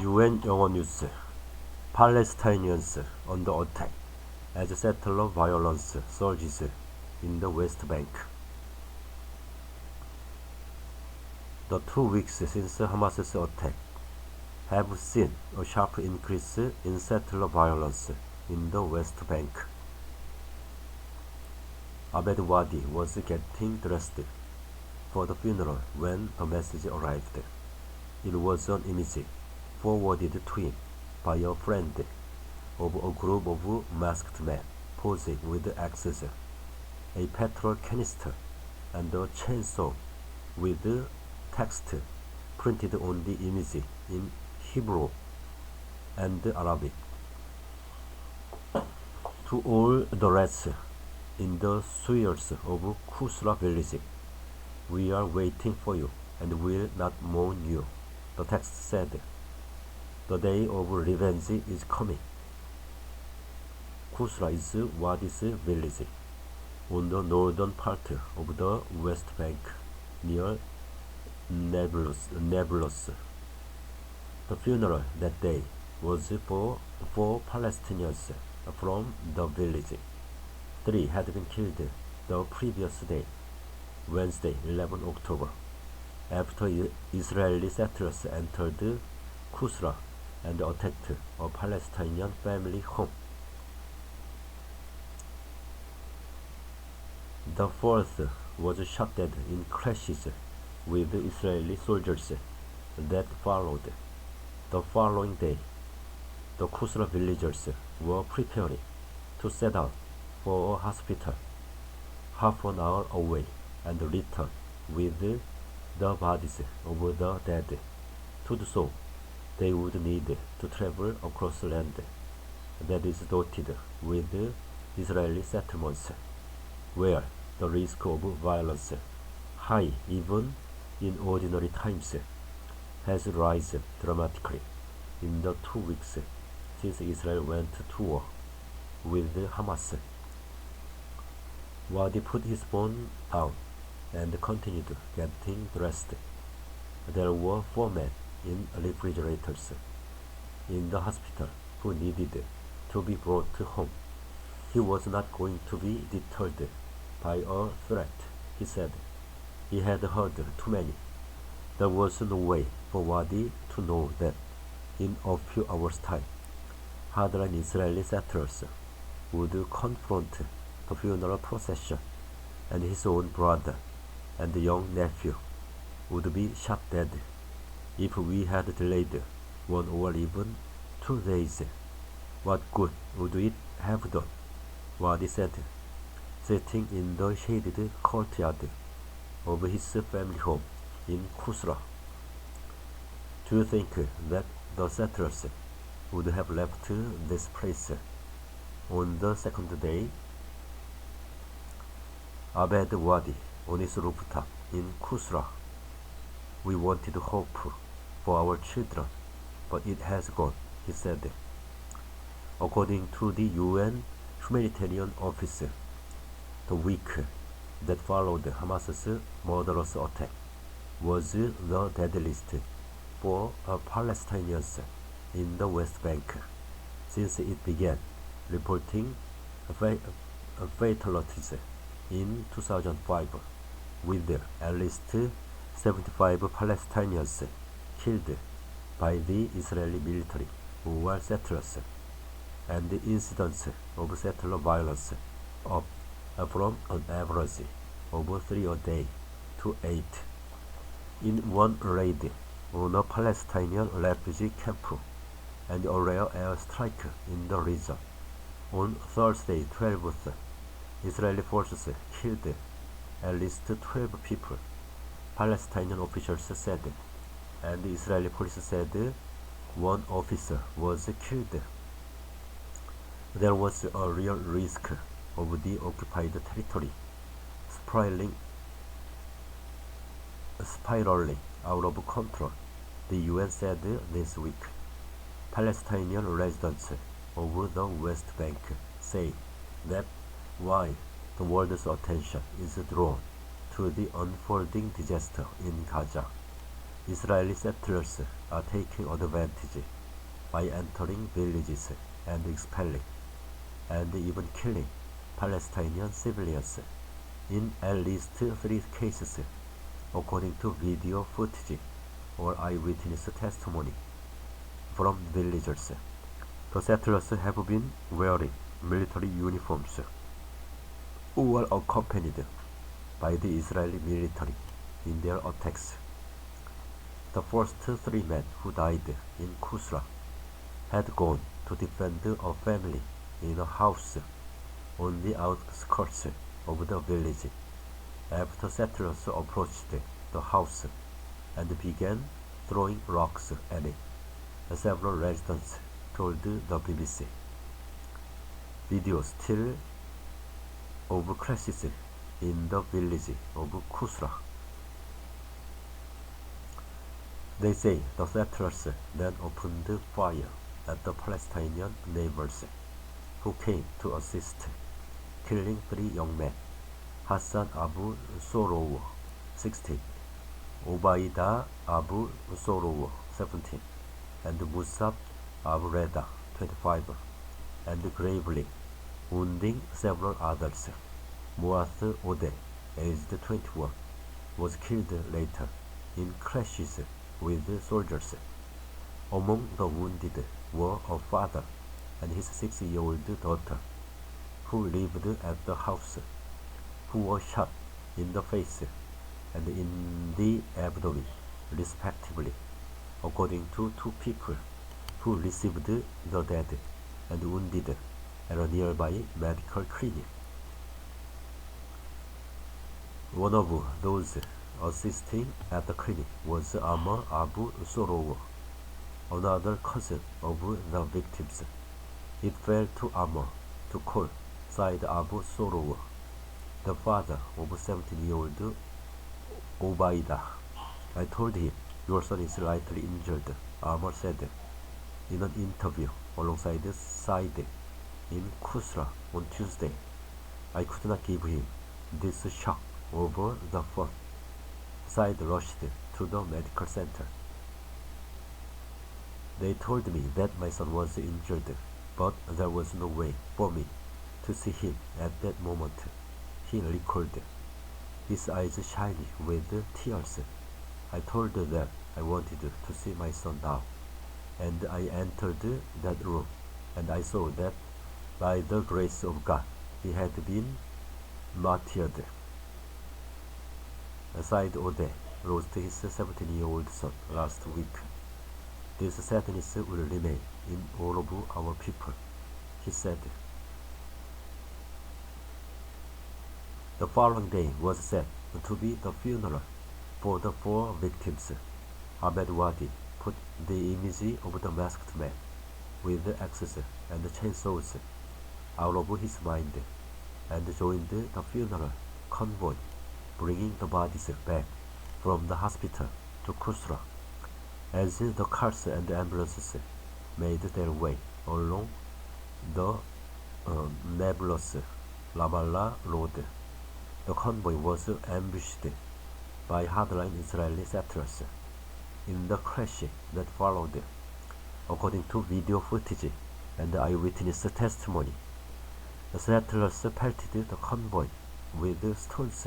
UN 영어뉴스 Palestinians under attack as settler violence surges in the West Bank. The 2 weeks since Hamas's attack have seen a sharp increase in settler violence in the West Bank. Abed Wadi was getting dressed for the funeral when a message arrived. It was an image forwarded to him by a friend of a group of masked men posing with axes, a petrol canister, and a chainsaw with text printed on the image in Hebrew and Arabic. To all the rats in the sewers of Kusra village, we are waiting for you and will not mourn you, the text said. The day of revenge is coming. Kusra is Wadi's village on the northern part of the West Bank near Nablus. The funeral that day was for 4 Palestinians from the village. 3 had been killed the previous day, Wednesday, 11 October, after Israeli settlers entered Kusra and attacked a Palestinian family home. The 4th was shot dead in clashes with Israeli soldiers that followed. The following day, the Kusra villagers were preparing to set out for a hospital half an hour away and return with the bodies of the dead. To do so, they would need to travel across land that is dotted with Israeli settlements, where the risk of violence, high even in ordinary times, has risen dramatically in the 2 weeks since Israel went to war with Hamas. Wadi put his phone down and continued getting dressed. There were 4 men in refrigerators in the hospital who needed to be brought home. He was not going to be deterred by a threat, he said. He had heard too many. There was no way for Wadi to know that in a few hours' time, hardline Israeli settlers would confront the funeral procession, and his own brother and young nephew would be shot dead. If we had delayed 1 or even 2 days, what good would it have done? Wadi said, sitting in the shaded courtyard of his family home in Kusra. Do you think that the settlers would have left this place on the 2nd day? Abed Wadi on his rooftop in Kusra. We wanted hope for our children, but it has gone, he said. According to the UN humanitarian office, the week that followed Hamas's murderous attack was the deadliest for Palestinians in the West Bank since it began reporting fatalities in 2005, with at least 75 Palestinians killed by the Israeli military who were settlers, and the incidents of settler violence up from an average of 3 a day to 8 in one raid on a Palestinian refugee camp and a rare air strike in the region. On Thursday, 12th, Israeli forces killed at least 12 people, Palestinian officials said, and Israeli police said 1 officer was killed. There was a real risk of the occupied territory spiraling out of control, the UN said this week. Palestinian residents of the West Bank say that while the world's attention is drawn to the unfolding disaster in Gaza, Israeli settlers are taking advantage by entering villages and expelling and even killing Palestinian civilians in at least 3 cases, according to video footage or eyewitness testimony from villagers. The settlers have been wearing military uniforms or accompanied by the Israeli military in their attacks. The first 3 men who died in Kusra had gone to defend a family in a house on the outskirts of the village after settlers approached the house and began throwing rocks at it, several residents told the BBC. Video still of crashes in the village of Kusra. They say the settlers then opened fire at the Palestinian neighbors who came to assist, killing 3 young men: Hassan Abu Sorow, 16, Obaida Abu Sorow, 17, and Musab Abu Reda, 25, and gravely wounding several others. Muath Ode, aged 21, was killed later in clashes with soldiers. Among the wounded were a father and his 6-year-old daughter, who lived at the house, who were shot in the face and in the abdomen, respectively, according to 2 people who received the dead and wounded at a nearby medical clinic. One of those assisting at the clinic was Amr Abu Sorow, another cousin of the victims. It fell to Amr to call Said Abu Sorow, the father of 17-year-old Obaida. I told him, "Your son is lightly injured," Amr said in an interview alongside Said in Kusra on Tuesday. "I could not give him this shock over the phone." Said rushed to the medical center. "They told me that my son was injured, but there was no way for me to see him at that moment," he recalled, his eyes shining with tears. "I told them I wanted to see my son now, and I entered that room, and I saw that by the grace of God he had been martyred." Said Ode lost his 17-year-old son last week. "This sadness will remain in all of our people," he said. The following day was said to be the funeral for the 4 victims. Ahmed Wadi put the image of the masked man with axes and chainsaws out of his mind and joined the funeral convoy, bringing the bodies back from the hospital to Kusra. As the cars and ambulances made their way along the nebulous Ramallah road, the convoy was ambushed by hardline Israeli settlers in the crash that followed, according to video footage and eyewitness testimony. The settlers pelted the convoy with stones.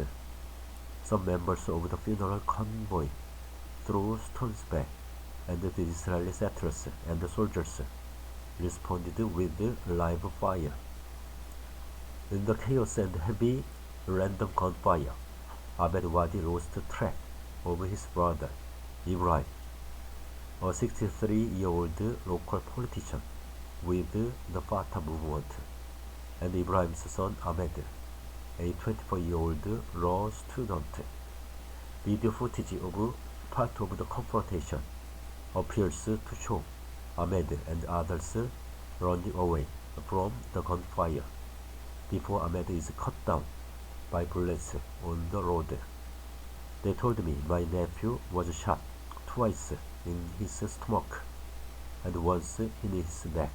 Some members of the funeral convoy threw stones back, and the Israeli settlers and the soldiers responded with live fire. In the chaos and heavy random gunfire, Ahmed Wadi lost track of his brother, Ibrahim, a 63-year-old local politician with the Fatah movement, and Ibrahim's son Ahmed, a 24-year-old law student. Video footage of part of the confrontation appears to show Ahmed and others running away from the gunfire before Ahmed is cut down by bullets on the road. "They told me my nephew was shot twice in his stomach and once in his neck,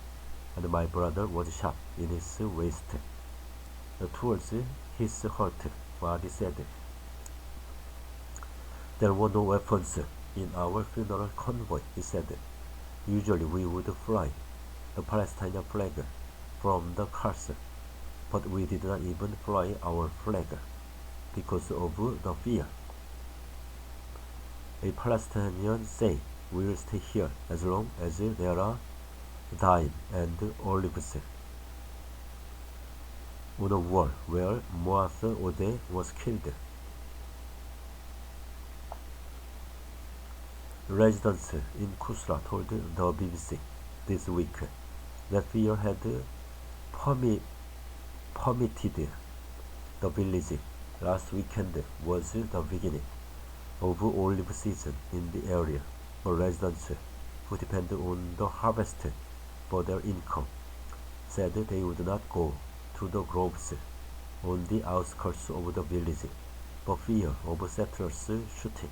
and my brother was shot in his waist towards his heart," Wadi said. "There were no weapons in our funeral convoy, he said. Usually we would fly the Palestinian flag from the cars, but we did not even fly our flag because of the fear. A Palestinian said, "We will stay here as long as there are thyme and olives." On a war where Moaz Odeh was killed, residents in Kusra told the BBC this week that fear had permitted the village. Last weekend was the beginning of olive season in the area, but residents who depend on the harvest for their income said they would not go to the groves on the outskirts of the village for fear of settlers shooting.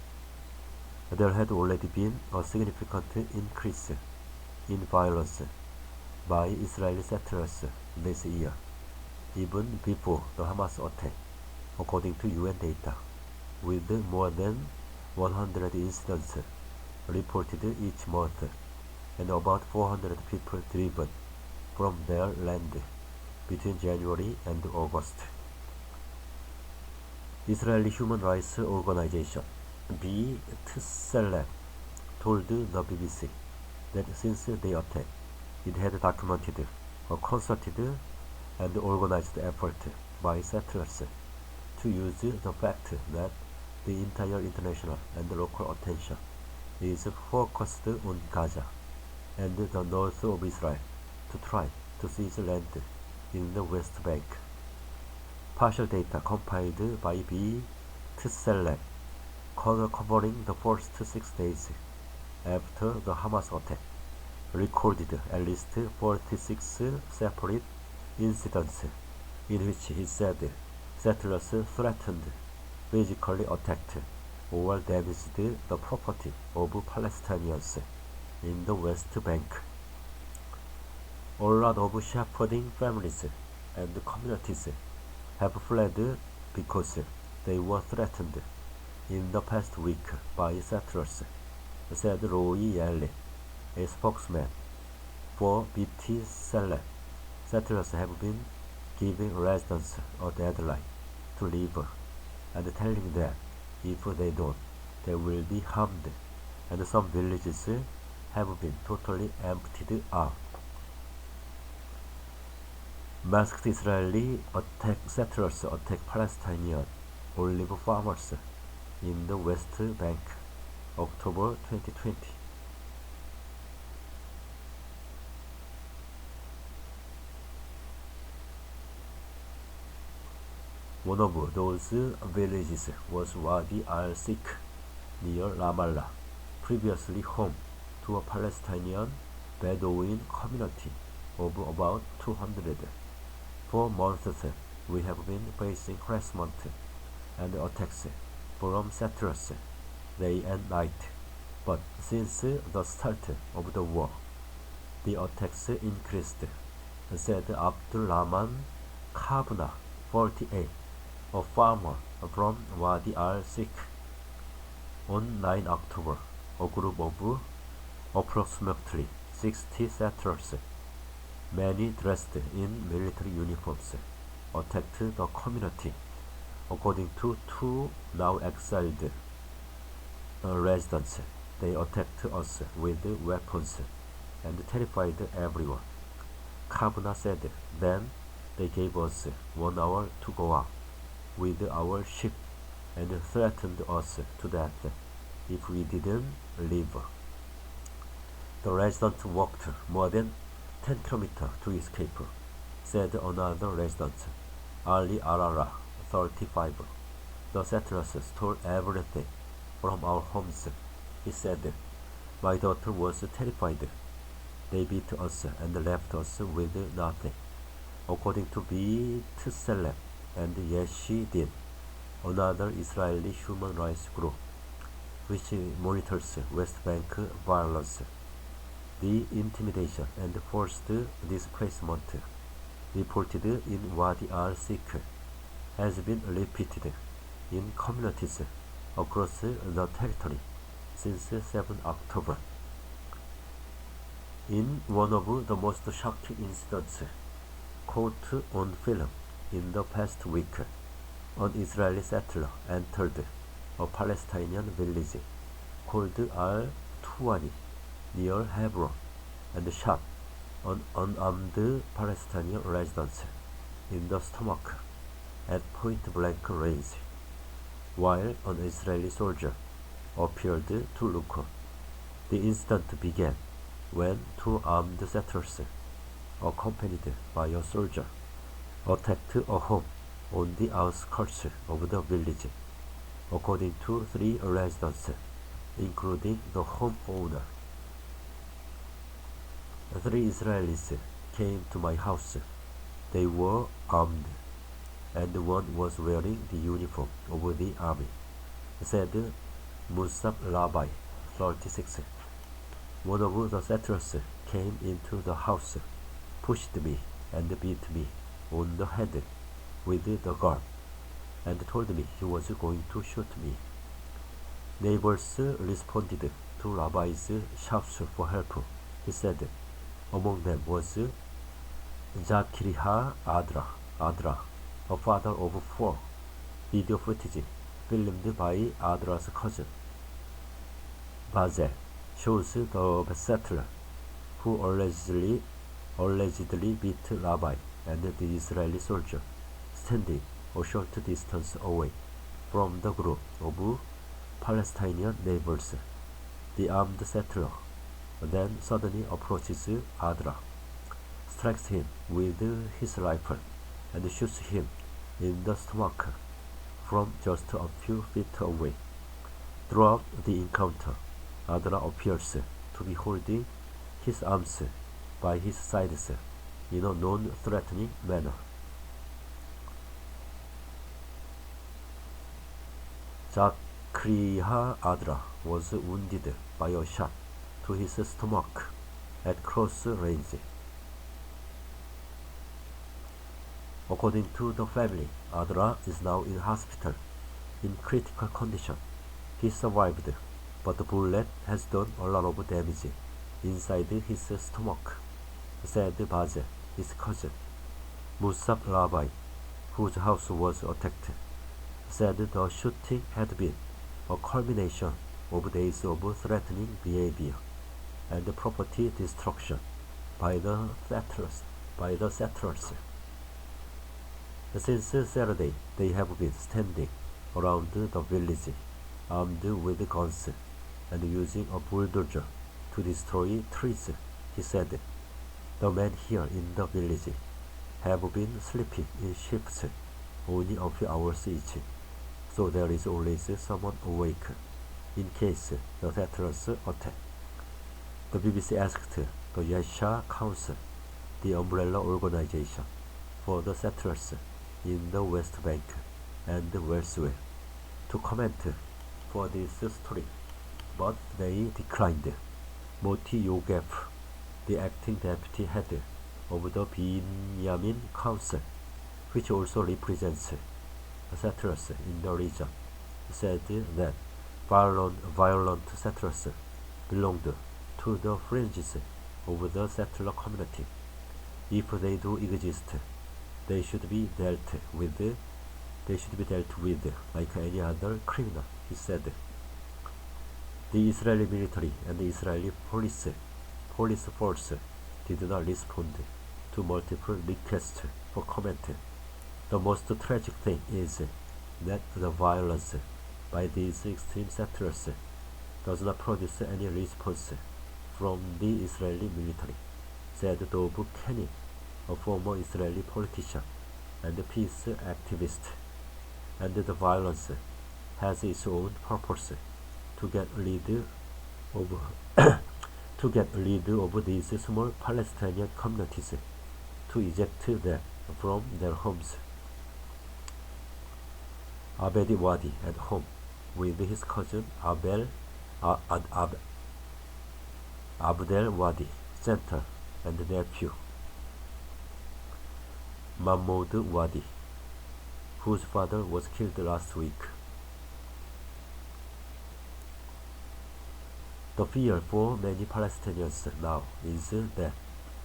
There had already been a significant increase in violence by Israeli settlers this year, even before the Hamas attack, according to UN data, with more than 100 incidents reported each month and about 400 people driven from their land between January and August. Israeli human rights organization B'Tselem told the BBC that since the attack, it had documented a concerted and organized effort by settlers to use the fact that the entire international and local attention is focused on Gaza and the north of Israel to try to seize land in the West Bank. Partial data compiled by B'Tselem covering the first 6 days after the Hamas attack recorded at least 46 separate incidents in which he said settlers threatened, physically attacked, or damaged the property of Palestinians in the West Bank. A lot of shepherding families and communities have fled because they were threatened in the past week by settlers, said Roy Yale, a spokesman for B'Tselem. Settlers have been giving residents a deadline to leave and telling them if they don't, they will be harmed, and some villages have been totally emptied out. Masked Israeli settlers attack Palestinian olive farmers in the West Bank, October 2020. One of those villages was Wadi al-Sikh near Ramallah, previously home to a Palestinian Bedouin community of about 200. For months we have been facing harassment and attacks from settlers day and night, but since the start of the war, the attacks increased, said Abdul Rahman Kabna, 48, a farmer from Wadi al-Sikh. On 9 October, a group of approximately 60 settlers, many dressed in military uniforms, attacked the community. According to two now exiled residents, they attacked us with weapons and terrified everyone. Kabna said then they gave us 1 hour to go out with our ship and threatened us to death if we didn't leave. The resident walked more than 10 kilometers to escape, said another resident, Ali Arara, 35. The settlers stole everything from our homes, he said. My daughter was terrified. They beat us and left us with nothing. According to B'Tselem and Yeshidin, another Israeli human rights group which monitors West Bank violence, the intimidation and forced displacement reported in Wadi al-Sikh has been repeated in communities across the territory since 7 October. In one of the most shocking incidents caught on film in the past week, an Israeli settler entered a Palestinian village called Al-Tuwani near Hebron and shot an unarmed Palestinian resident in the stomach at point-blank range, while an Israeli soldier appeared to look on. The incident began when two armed settlers, accompanied by a soldier, attacked a home on the outskirts of the village, according to 3 residents, including the homeowner. 3 Israelis came to my house. They were armed, and one was wearing the uniform of the army, said Musab Labai, 36. One of the settlers came into the house, pushed me and beat me on the head with the gun, and told me he was going to shoot me. Neighbors responded to Rabbi's shouts for help. He said, among them was Zakiriha Adra, a father of 4. Video footage filmed by Adra's cousin Bazel shows the settler who allegedly beat Rabbi and the Israeli soldier standing a short distance away from the group of Palestinian neighbors. The armed settler then suddenly approaches Adra, strikes him with his rifle, and shoots him in the stomach from just a few feet away. Throughout the encounter, Adra appears to be holding his arms by his sides in a non-threatening manner. Zakriya Adra was wounded by a shot to his stomach at close range. According to the family, Adra is now in hospital in critical condition. He survived, but the bullet has done a lot of damage inside his stomach, said Bazel, his cousin. Musab Rabbi, whose house was attacked, said the shooting had been a culmination of days of threatening behavior and property destruction by the settlers. Since Saturday, they have been standing around the village, armed with guns and using a bulldozer to destroy trees, he said. The men here in the village have been sleeping in shifts only a few hours each, so there is always someone awake in case the settlers attack. The BBC asked the Yesha Council, the umbrella organization for the settlers in the West Bank and elsewhere, to comment for this story, but they declined. Moti Yogev, the acting deputy head of the Binyamin Council, which also represents settlers in the region, said that violent settlers belonged to the fringes of the settler community. If they do exist, they should be dealt with like any other criminal, he said. The Israeli military and the Israeli police force did not respond to multiple requests for comment. The most tragic thing is that the violence by these extreme settlers does not produce any response from the Israeli military, said Dov Kenin, a former Israeli politician and peace activist. And the violence has its own purpose, to get rid of these small Palestinian communities, to eject them from their homes. Abedi Wadi at home with his cousin Abdel Wadi, center, and nephew Mahmoud Wadi, whose father was killed last week. The fear for many Palestinians now is that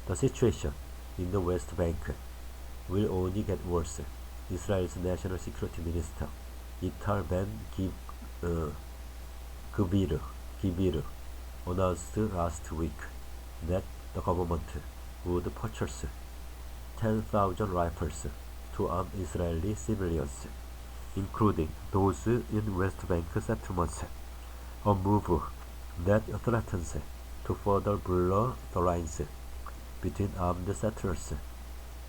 the situation in the West Bank will only get worse. Israel's National Security Minister Ital Ben-Gvir announced last week that the government would purchase 10,000 rifles to arm Israeli civilians, including those in West Bank settlements, a move that threatens to further blur the lines between armed settlers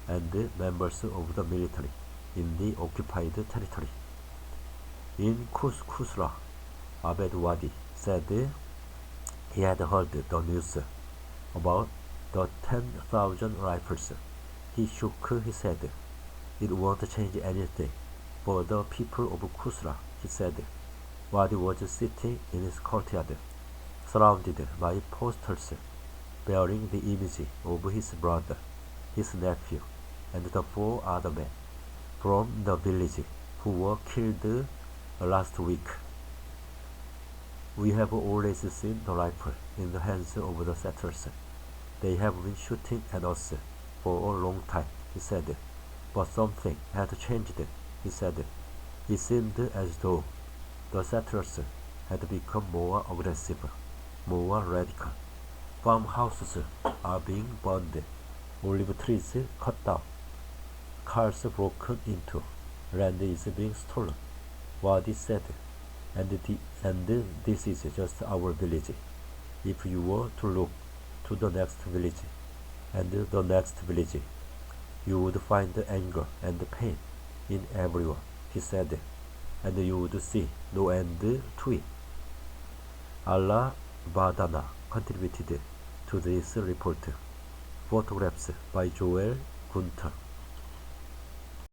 and members of the military in the occupied territory. In Kusra, Abed Wadi said he had heard the news about the 10,000 rifles. He shook his head. It won't change anything for the people of Kusra, he said. Wadi was sitting in his courtyard, surrounded by posters bearing the image of his brother, his nephew, and the 4 other men from the village who were killed last week. We have always seen the rifle in the hands of the settlers. They have been shooting at us for a long time, he said. But something had changed, he said. It seemed as though the settlers had become more aggressive, more radical. Farmhouses are being burned, olive trees cut down, cars broken into, land is being stolen. Wadi said, and this is just our village. If you were to look to the next village and the next village, you would find anger and pain in everyone, he said, and you would see no end to it. Allah Badana contributed to this report. Photographs by Joel Gunter.